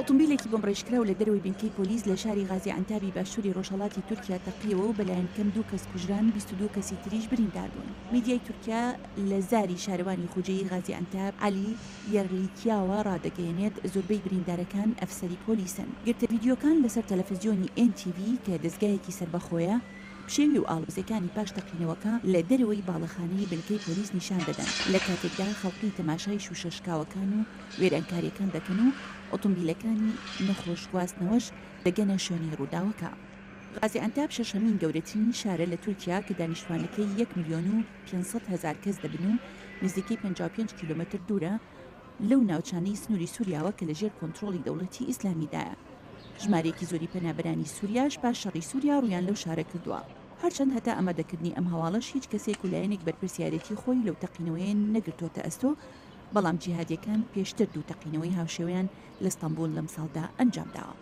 ئۆتۆمبیلێکی بۆم ڕێژکراو لە دەروی بنکەی پۆلیس لە شاری غازی ئەنتابی باشووری ڕۆژهەڵاتی تورکیا تەقیەوە و بەلایەن کەم 2 کەس کوژران 22 کەسی تریش بریندار بوون. میدیای تورکیا لە زاری شارەوانی خوجەیی غازی ئەنتاب علی یەرلیکیاوە ڕادەگەیەنێت زۆربەی بریندارەکان ئەفسەری پۆلیسن. گرتە ڤیدیۆکان لەسەر تەلەڤیزیۆنی NTV کە دەستگایەکی سەربەخۆیە پشێوی و ئاڵۆزەکانی پاش تەقینەوەکە لە دەرەوەی باڵەخانەی بنکەی پۆلیس نیشان دەدەن لە کاتێکدا خەڵکی تەماشای شوشەشکاوەکان و وێرانکاریەکان دەکەن و ئۆتۆمبیلەکانی نەخۆشگواستنەوەش دەگەنە شوێنی ڕووداوەکە. غازی ئەنتاب شەشەمین گەورەترین شارە لە تورکیا کە دانیشتوانەکەی 1,500,000 کەس دەبن و نزیکەی 55 کیلومتر دوورە لەو ناوچانەی سنووری سووریاوە کە لەژێر کۆنتڕۆڵی دەوڵەتی ئیسلامیدایە. ژمارەیەکی زۆری پەنابەرانی سووریاش پاش شەڕی سووریا ڕویان لەو شارە کردووە. هەرچەند هەتا ئەمادەکردنی ئەم هەواڵەش هیچ کەسێک و لایەنێک بەرپرسیارەتی خۆی لەو تەقینەوەیە نەگرتوۆتە ئەستۆ، بەڵام جیهادیەکان پێشتر دوو تەقینەوەی هاوشێوەیان لە ئەستەمبول لەم ساڵدا ئەنجام داوە.